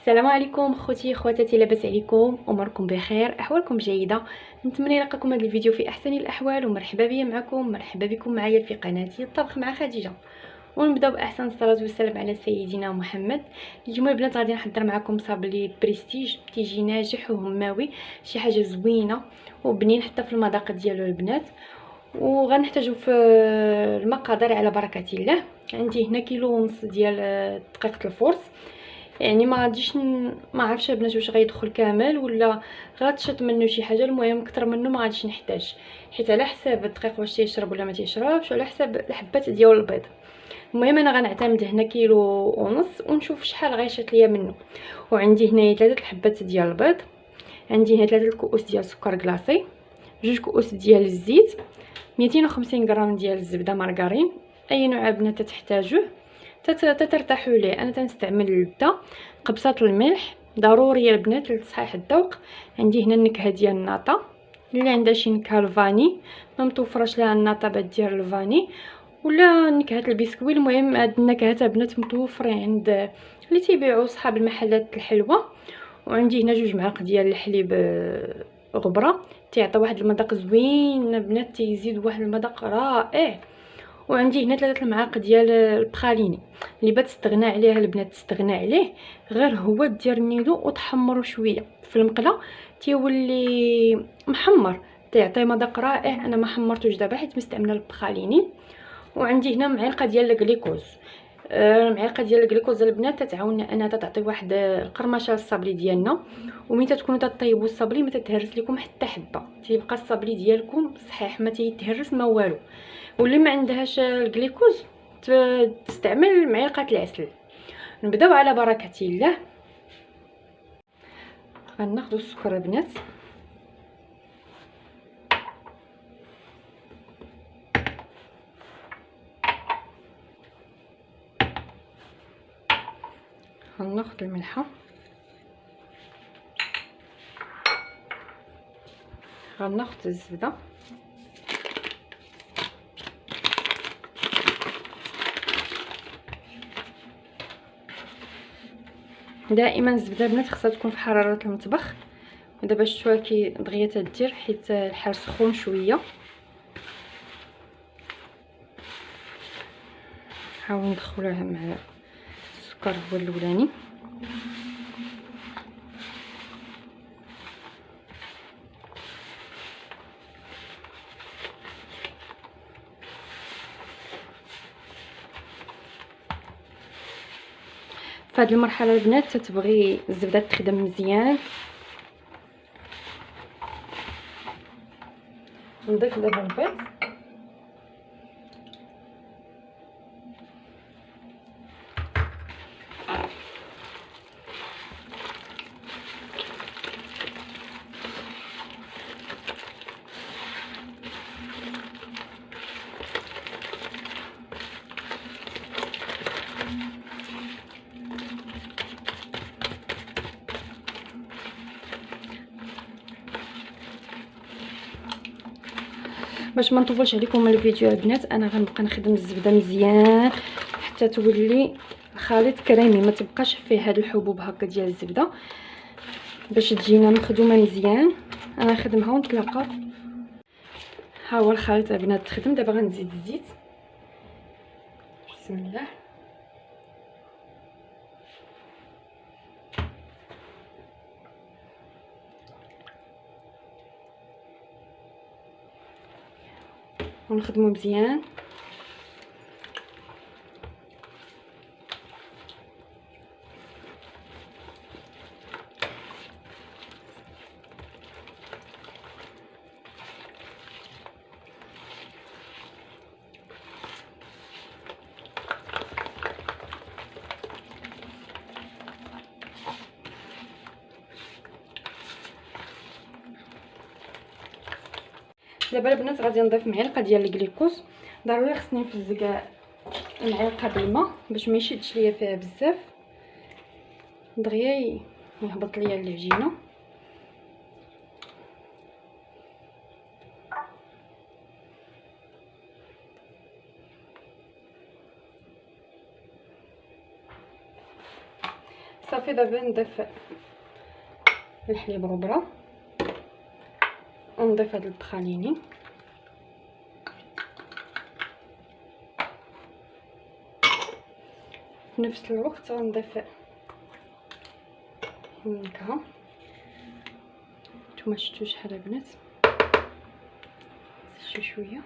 السلام عليكم خوتي خواتاتي، لاباس عليكم؟ اموركم بخير؟ احوالكم جيده؟ نتمنى يلقاكم هذا الفيديو في احسن الاحوال، ومرحبا بيا معكم، مرحبا بكم معايا في قناتي الطبخ مع خديجه. ونبداو باحسن الصلاه والسلام على سيدنا محمد. اليوم البنات غادي نحضر معكم صابلي بريستيج، تيجي ناجح وهماوي، شي حاجه زوينه وبنين حتى في المذاق ديالو البنات. وغنحتاجو في المقادير على بركه الله. عندي هنا كيلو ونص ديال دقيقه الفرص، يعني ما غاديش ما عرفتش البنات واش غيدخل كامل ولا غتشط منه شي حاجه. المهم اكثر منه ما غاديش نحتاج، حيت على حساب الدقيق واش تيشرب ولا ما تيشربش، وعلى حساب الحبات ديال البيض. المهم انا غنعتمد هنا كيلو ونص ونشوف شحال غيشط ليا منه. وعندي هنايا 3 الحبات ديال البيض، عندي هنا 3 الكؤوس ديال سكر كلاصي، 2 كؤوس ديال الزيت، 250 غرام ديال الزبده مارغرين، اي نوع البنات تحتاجوه ترتاحوا ليه. انا تنستعمل الزبده. قبصات الملح ضروريه البنات لتصحيح الذوق. عندي هنا النكهه ديال الناطا، اللي عندها شي نكهه الفاني ما متوفرش لها الناطا ديال الفاني ولا نكهه البسكوي. المهم هاد النكهات البنات متوفرين عند اللي تيبيعوا صحاب المحلات الحلوه. وعندي هنا 2 معالق ديال الحليب غبره، تيعطي واحد المذاق زوين البنات، تيزيد واحد المذاق رائع. وعندي هنا 3 المعالق ديال البخاليني، اللي بغات تستغنى عليه البنات تستغنى عليه، غير هو دير النيدو وتحمروا شويه في المقله تيولي محمر، تيعطي مذاق رائع. انا ما حمرتوش دابا حيت مستعمله البخاليني. وعندي هنا معلقه ديال الكليكوز. المعلقه ديال الكليكوز البنات تتعاوننا انها تعطي واحد القرمشه للصابلي ديالنا. ومين تكونوا تطيبوا الصابلي ما تتهرس لكم حتى حبه، تيبقى الصابلي ديالكم صحيح ما تيتهرس ما والو. واللي ما عندهاش الجليكوز تستعمل معلقه العسل. نبداو على بركه الله. غناخذوا السكر البنات، غناخذ الملحه، غناخذ الزبده، دائما الزبده البنات خصها تكون في حراره المطبخ. ودابا شفتوها كي دغيا تدير حيت الحال سخون شويه. نحاول ندخلوها مع السكر هو الاولاني. في هذه المرحله البنات تتبغي الزبده تخدم مزيان. نضيف دابا البيض، باش ما نطولش عليكم الفيديو البنات. انا غنبقى نخدم الزبده مزيان حتى تولي الخليط كريمي، ما تبقاش فيه هاد الحبوب هكا ديال الزبده، باش تجينا مخدومه مزيان. انا نخدمها ونتلاقاو. ها هو الخليط البنات تخدم. دابا غنزيد الزيت، بسم الله. ونخدمو مزيان. دابا البنات غادي نضيف معلقه ديال الجليكوز. ضروري خصني نفزق المعلقه بالماء باش ما يشدش ليا فيها بزاف، دغيا يهبط ليا العجينه. صافي دابا نضيف الحليب ربرة ونضيف هاد البخاليني. في نفس الوقت غنضيف النكهه. نتوما شفتوا شحال البنات شويه.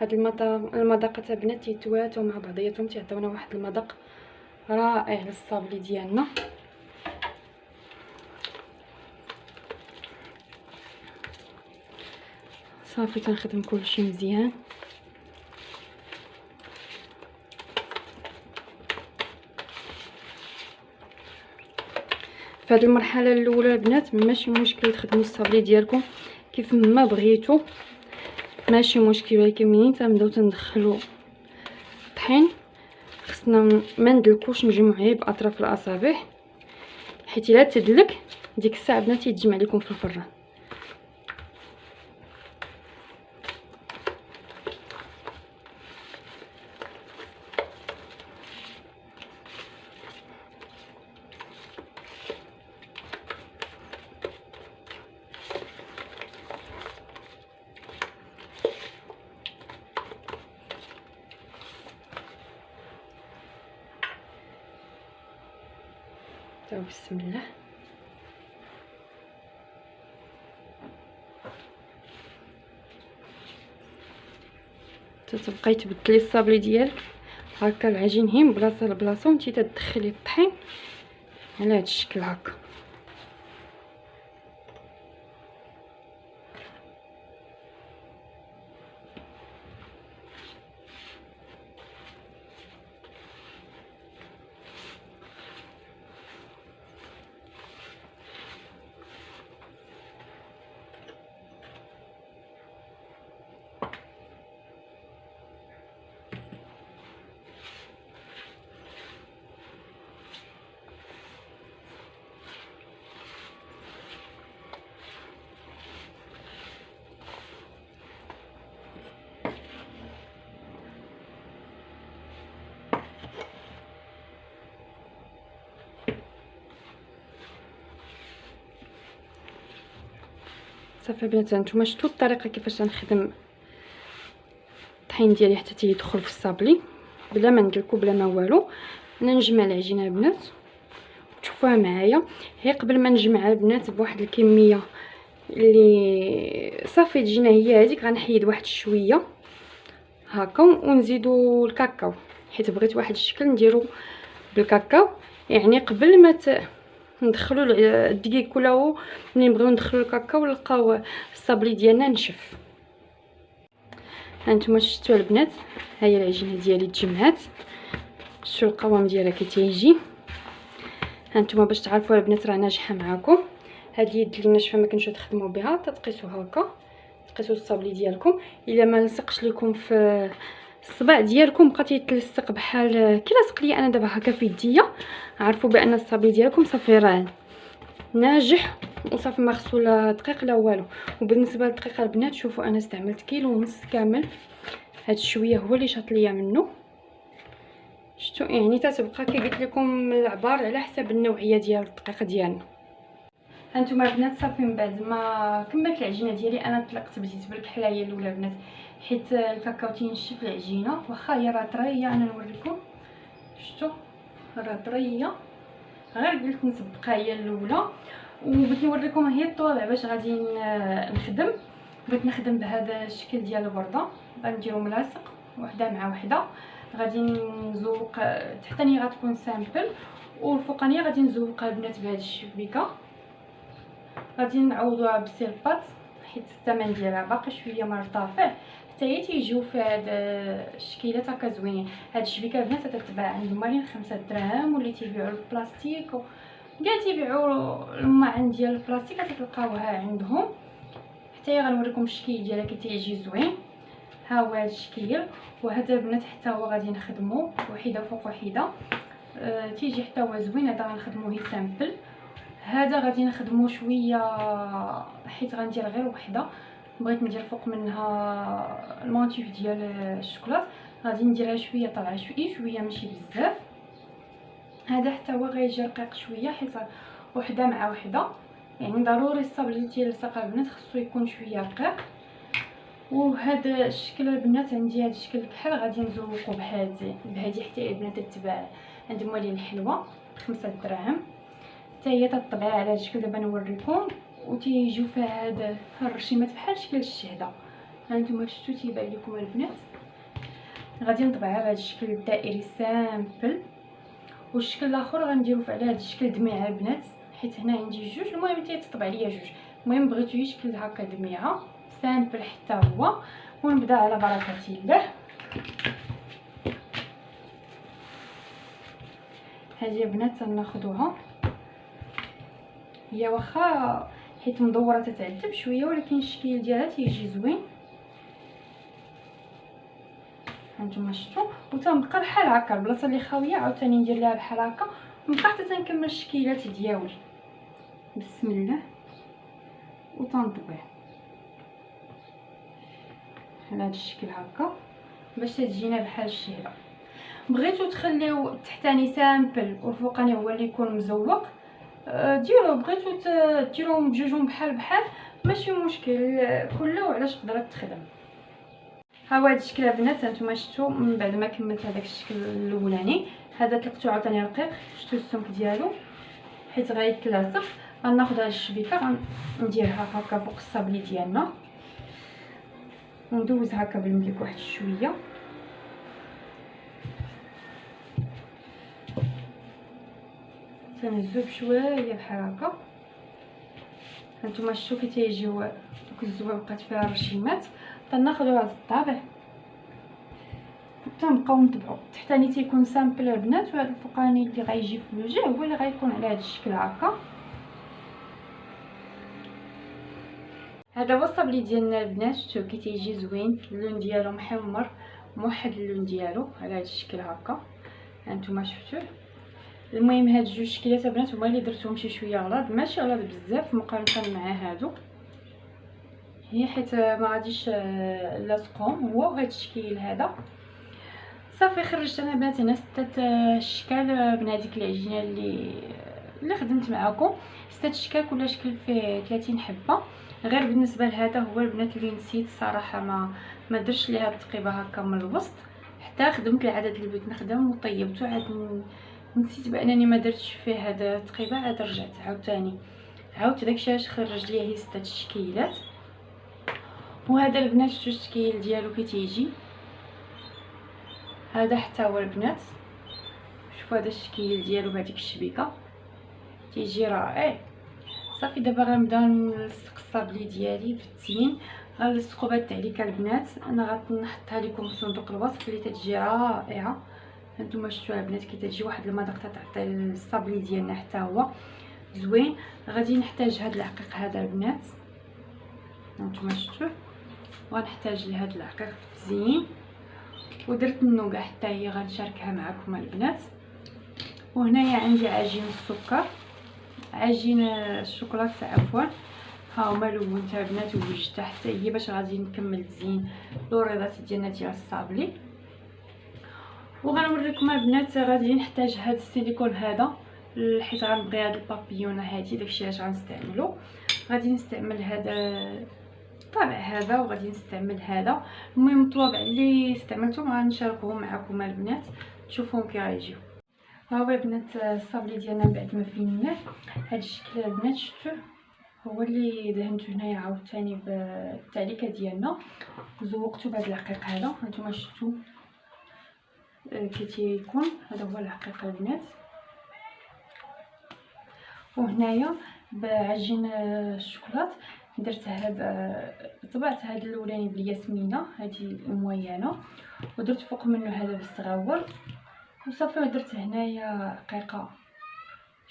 هاد المذاق تاع البنات تيتواتوا مع بعضياتهم، تيعطيونا واحد المذاق رائع للصابلي ديالنا. صافي تنخدم كلشي مزيان. في هذه المرحله الاولى البنات ماشي مشكل تخدموا الصابلي ديالكم كيف ما بغيتوا، ماشي مشكل، ولكن منين تنبداو تندخلوا الطحين خصنا ما ندلكوش مجموعيه باطراف الاصابع، حيت الا تدلك ديك الساعه بنات يتجمع لكم في الفران. بسم الله. تتبقاي تبدلي الصابلي ديالك هكا العجين هي من بلاصه لبلاصه، وانتي تدخلي الطحين على هذا الشكل هكا. صافي البنات نتوما شفتوا الطريقه كيفاش غنخدم الطحين ديالي حتى تيدخل في الصابلي بلا ما ندلكو بلا ما والو. انا نجمع العجينه البنات تشوفوها معايا. هي قبل ما نجمعها البنات بواحد الكميه اللي صافي تجينا هي هذيك، غنحيد واحد شويه هكا ونزيدو الكاكاو، حيت بغيت واحد الشكل نديرو بالكاكاو. يعني قبل ما ندخلوا الدقيق كله، ملي نبغيو ندخلوا الكاكاو نلقاو الصابلي ديالنا نشف. هانتوما شفتوا البنات، ها هي العجينه ديالي تجمعات، شفتوا القوام ديالها كي تيجي. هانتوما باش تعرفوا البنات راه ناجحه معاكم. هاد اليد اللي ناشفه ما كنتش تخدموا بها، تقيسوا هكا، تقيسوا الصابلي ديالكم. الا ما لصقش لكم في الصباع ديالكم بقى تيتلصق بحال كي لاصق ليا انا دابا هكا في يديا، عرفوا بان الصابلي ديالكم صافي راه ناجح وصافي ما خصو لا دقيق لا والو. وبالنسبه للدقيقه البنات شوفوا انا استعملت 1.5 كيلو كامل، هاد شويه هو اللي شاط ليا منه. شفتوا يعني تتبقى كي قلت لكم العبار على حسب النوعيه ديال الدقيق ديالنا. هانتوما البنات صافي من بعد ما كملت العجينه ديالي انا طلقت بديت بالكحله هي الاولى البنات، حيت الكاكاو تينشف العجينه. واخا هي راه طريه انا نوريكم، شفتوا راه طريه، غير قلت نسبقها هي الاولى. وبغيت نوريكم هي الطوابع باش غادي نخدم. بغيت نخدم بهذا الشكل ديال الورده، غنديرو ملاصق وحده مع وحده. غادي نزوق تحتاني غتكون سامبل، والفوقانيه غادي نزوقها البنات بهذه الشبيكه. غادي نعوضوها بالسيلبات حيت الثمن ديالها باقي شويه مرتفع، حتى هي تيجيو في هاد الشكيلات هكا زوينين. هاد الشبيكه البنات تتباع عند مالين 5 دراهم، واللي تيبيعوا البلاستيك كاع تيبيعوا الماعن ديال البلاستيك تلقاوها عندهم. حتى هي غنوريكم الشكل ديالها كي تيجي زوين. ها هو هاد الشكل، وهذا البنات حتى هو غادي نخدمو وحده فوق وحده. تيجي حتى هو زوين. هذا غنخدموه هي سامبل، هذا غادي نخدمو شويه حيت غندير غير وحده. بغيت ندير فوق منها المونتيف ديال الشوكولات، غادي نديرها شويه طالعه شويه ماشي بزاف. هذا حتى هو غيجي رقيق شويه حيت وحده مع وحده، يعني ضروري الصابلي ديال الساقه البنات خصو يكون شويه رقيق. وهذا الشكل البنات عندي هذا الشكل الكحل غادي نزوقو بهذه حتى البنات تتباع عند موالين الحلوه ب5 دراهم، حتى هي تطبع على هذا الشكل. دابا نوريكم وتيجيو فيها هاد الرشيمات بحال شكل الشهده. هانتوما شفتوا تيبان لكم البنات. غادي نطبعها بهذا الشكل الدائري سامبل، والشكل الاخر غنديرو على هذا الشكل دميعه البنات، حيت هنا عندي جوج. المهم تيتطبع ليا جوج. المهم بغيتو يشكل هكا دميعه سامبل حتى هو. ونبدا على بركه الله. هذه البنات ناخذوها، هي واخا حيت مدوره تتعذب شويه ولكن الشكل ديالها تيجي زوين. هانتوما شفتوا. وتنبقى بحال هكا البلاصه اللي خاويه عاوتاني ندير لها بحال هكا ونبقى حتى تنكمل الشكيلات ديالي. بسم الله. وتنطبع على هذا الشكل هكا باش تجينا بحال الشهده. بغيتو تخليو التحتاني سامبل والفوقاني هو اللي يكون مزوق ديروا. بغيتو ديروهم بجوجهم بحال ماشي مشكل، كله وعلاش قدرت تخدم. ها هو هذا الشكل البنات. هانتوما شفتوا من بعد ما كملت هذاك الشكل الاولاني، هذا طلقتو عاوتاني رقيق. شفتوا السمك ديالو حيت غيتلاصق. غناخذ هذه الشبيكه غنديرها هكا فوق الصابلي ديالنا وندوز هكا بالمليك واحد شويه. تنهزو بشويه بحال هكا. هانتوما شفتوا كي تيجيو دوك الزوين بقات فيها الرشيمات. تناخذوا هذا الطابع تنبقاو نطبعوا. التحتاني تيكون سامبل البنات، وهذا الفوقاني اللي غيجي في الوجه هو اللي غيكون على هذا الشكل هكا. هذا هو الصابلي ديالنا البنات. شفتوا كي تيجي زوين، اللون ديالو محمر موحد اللون ديالو على هذا الشكل هكا. هانتوما شفتوه. المهم هاد جوج شكلات البنات هما اللي درتهم شي شويه غلاض، ماشي غلاض بزاف مقارنه مع هادو، هي حيت ما غاديش لاصقهم هو وهذا الشكل هذا. صافي خرجت انا بنات هنا 6 اشكال من هذيك العجينه اللي خدمت معكم. 6 اشكال، كل شكل فيه 30 حبه. غير بالنسبه لهذا هو البنات اللي نسيت صراحه ما درتش ليها التقيبه هكا من الوسط، حتى خدمت العدد اللي بغيت نخدم وطيبته عاد نسيت بانني ما درتش فيه هذا التقيبه. عاد رجعت عاودت داكشي اش خرج ليا هي 6 تشكيلات. وهذا البنات شفتوا التشكيل ديالو كي تيجي هذا حتى هو البنات. شوفوا هذا الشكل ديالو بهذيك الشبيكه تيجي رائع. صافي دابا غنبدا نلصق الصابلي ديالي في التين. غنلصقو بهاد التعليكه البنات، انا غنحطها لكم في صندوق الوصف اللي تتجي رائعه. هانتوما شفتوا البنات كي تجي واحد المذاق تعطي الصابلي ديالنا حتى هو زوين. غادي نحتاج هاد العقيق هذا البنات. هانتوما شفتوه. وغنحتاج لهاد العقيق في التزيين، ودرت النوقه حتى هي غنشاركها معكم البنات. وهنايا عندي عجين السكر، عجين الشوكولاته عفوا. ها هما لونتها البنات ووجدتها حتى هي باش غادي نكمل تزيين لوريضات ديالنا ديال الصابلي. وغنوريكم البنات غادي نحتاج هاد السيليكون هذا حيت غنبغي هاد البابيونه هادي، داكشي علاش غنستعملو. غادي نستعمل هذا الطابع هذا وغادي نستعمل هذا. المهم الطوابع اللي استعملتهم غنشاركهم معكم البنات تشوفوهم كي غيجيو. ها هو البنات الصابلي ديالنا بعد ما فيناه هذا الشكل البنات. شفتوه هو اللي دهنته هنايا عاوتاني بالتعليكه ديالنا وزوقته بهذا العقيق هذا. هانتوما شفتوا كي تيكون هذا هو العقيق البنات. وهنايا بعجين الشوكولات درت طبعت هذا الاولاني بالياسمينه هذه الموينه، ودرت فوق منه هذا بالصغاور وصافي. ودرت هنايا رقيقه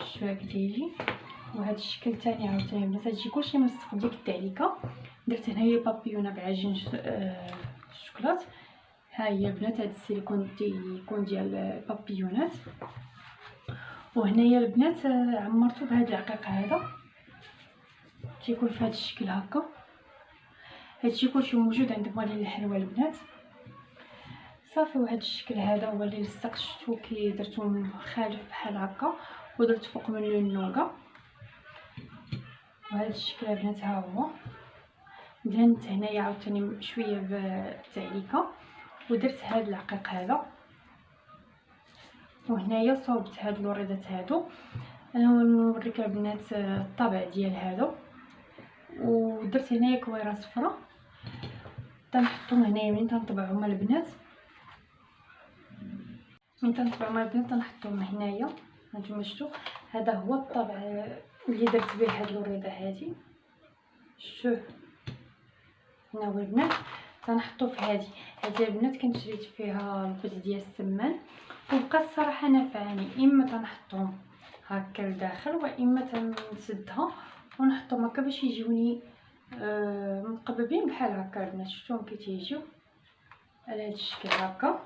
شويه كتيجي. وهذا الشكل الثاني عاوتاني بنات تجي كلشي ملصق بديك التعليكه. درت هنايا بابيونه بعجين الشوكولات. ها هي البنات هذا السيليكون تيكون ديال البابيونات. وهنايا البنات عمرته بهذا العقيق هذا تيكون في هذا الشكل هكا. هادشي كلشي موجود عند موالين الحلوى البنات. صافي. وهذا الشكل هذا هو اللي لصقت، شفتو كي درتو مخالف بحال هكا ودرت فوق منه النوغا. وهذا الشكل البنات ها هو. دهنت هنايا عاوتاني شويه بالتعليكه ودرت هذا العقيق هذا، وهنايا صوبت هاد الوريدات هادو. انا نوريك البنات الطابع ديال هادو. ودرت هنايا كويره صفراء تنحطهم هنايا منين تنطبعهم البنات، من تنطبعهم البنات تنحطهم هنايا. هانتوما شفتوا هذا هو الطابع اللي درت به هاد الوريده هادي. شوف هنا هو البنات تنحطو في هادي البنات. كنت شريت فيها البوت ديال السمان وبقى الصراحه نافعني. اما تنحطهم هكا لداخل واما تنسدها ونحطهم هكا باش يجيوني مقببين بحال هكا البنات. شفتوهم كي تيجيو على هذا الشكل هكا.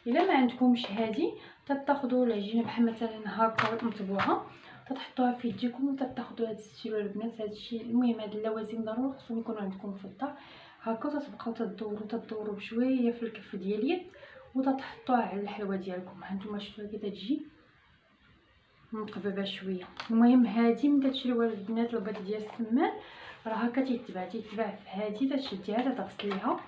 الا ما عندكمش هادي تاخذوا العجينه بحال مثلا هكا مطبوعه تحطوها في يديكم وتاخذوا هذا الستيلو البنات. هذا الشيء المهم هاد اللوازم ضروري خصهم يكونوا عندكم في الدار هكا. تتبقاو تدوروا بشويه في الكف ديال اليد وتحطوها على الحلوه ديالكم. هانتوما شفتوها كي تجي مقببه شويه. المهم هادي ملي تشريوها البنات البيض ديال السمان راه هكا تيتباع في هادي. تشديها تغسليها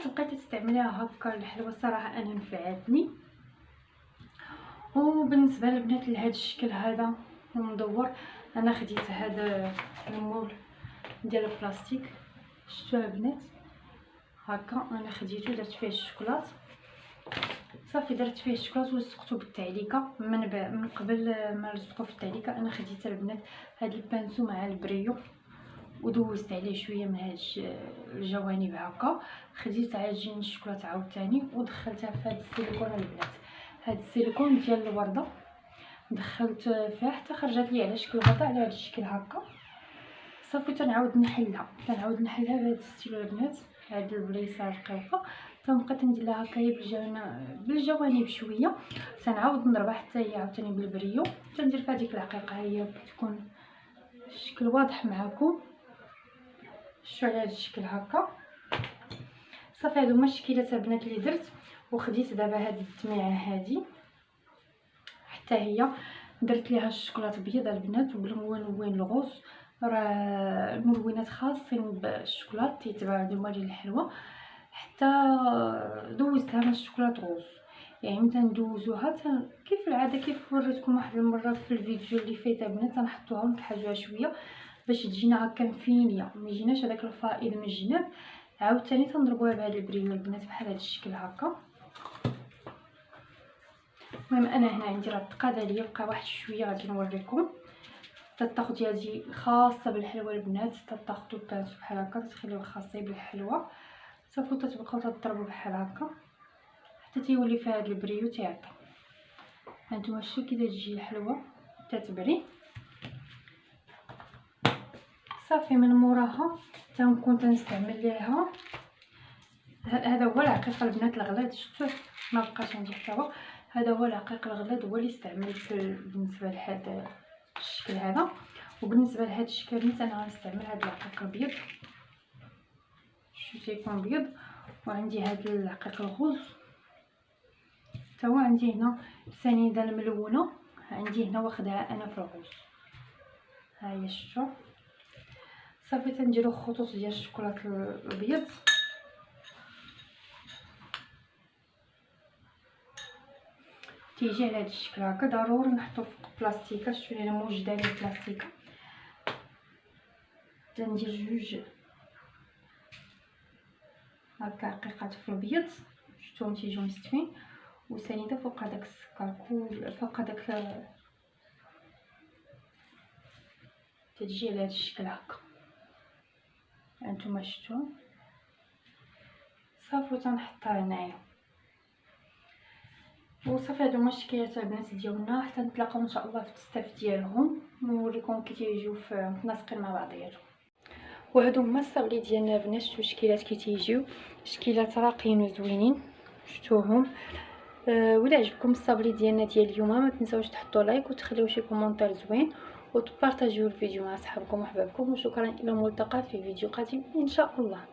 تبقاي تستعمليها هكا الحلوه. الصراحه انا نفعتني. وبالنسبه للبنات لهذا الشكل هذا مدور، انا خديت هذا المول ديال البلاستيك. شفتوها البنات هكا انا خديته درت فيه الشوكولات. صافي درت فيه الشوكولات ولصقته بالتعليكه. من قبل ما نلصقو في التعليكه انا خديت البنات هاد البانسو مع البريو ودوزت عليه شويه من هاد الجوانب هكا. خديت عجين الشوكولات عاوتاني ودخلتها في هاد السيليكون البنات. هاد السيليكون ديال الورده دخلت فيها حتى خرجت لي على شكل غطاء على هاد الشكل هكا. صافي تنعاود نحلها بهذا الستيلو البنات. هاد البليصه رقيقه تنبقى تندير لها هكايا بالجوانب شويه. تنعاود نضربها حتى هي عاوتاني بالبريو تندير فيها ديك العقيقه. هي تكون الشكل واضح معكم. شفتوا على هذا الشكل هكا. صافي هادو هما الشكيلات البنات اللي درت. وخديت دابا هاد التميعه هادي حتى هي درت ليها الشوكولاط بيض البنات وبالملون الغوص. راه الملونات خاصين بالشوكولاط تيتباعوا هما ديال الحلوه. حتى دوزتها من الشوكولاط غوص يعني متى ندوزوها كيف العاده كيف وريتكم واحد المره في الفيديو اللي فات البنات تنحطوها ونكحجوها شويه باش تجينا هكا مفينيه ما يجيناش هذاك الفائض من الجناب. عاوتاني تنضربوها بهذا البريو البنات بحال هذا الشكل هكا. المهم انا هنا عندي راه تقاد عليا بقى واحد شويه غادي نوريكم. تاخدي هذه خاصه بالحلوه البنات تاخدوا البانسو بحال هكا تخليوه خاصيه بالحلوه. صافي تتبقاو تضربوا بحال هكا حتى تيولي فيها هذا البريو تيعطي. هانتوما شتو كي تجي الحلوه تتبري. صافي من موراها تنكون تنستعمل ليها هذا هو العقيق البنات الغليظ. شفتوه ما بقاش عندي حتى هو. هذا هو العقيق الغليظ هو اللي استعملت بالنسبه لهذا الشكل هذا. وبالنسبه لهذا الشكل البنات انا غنستعمل هذا العقيق الابيض. شوف تيكون بيض. وعندي هذا العقيق الغوز حتى هو عندي هنا سنيده الملونه. عندي هنا واخدها انا في الغوز. ها هي شفتوا. صافي تنديرو خطوط ديال الشوكولاط الابيض. تيجي على هذا الشكل هكا. ضروري نحطو فوق بلاستيكه. شفتوا انا موجده لي بلاستيكه. تندير جوج هكا عقيقات في الابيض. شفتوهم تيجيو مستوين وسنيده فوق هذاك السكر فوق هذاك تجي على هذا الشكل هكا. هانتوما شفتوا. صافي تنحطها هنايا وصافي. هادو هما الشكلات البنات ديالنا حتى نتلاقاو ان شاء الله في التستاف ديالهم ونوريكم كي تيجيو في متناسقين مع بعضياتهم. وهادو هما الصابلي ديالنا البنات. شفتوا الشكلات كي تيجيو شكلات راقيين وزوينين. شفتوهم. ولا عجبكم الصابلي ديالنا ديال اليوم ما تنساوش تحطوا لايك وتخليو شي كومونتير زوين وتبارطاجيو الفيديو مع صحابكم وحبابكم. وشكرا الى الملتقى في فيديو قادم ان شاء الله.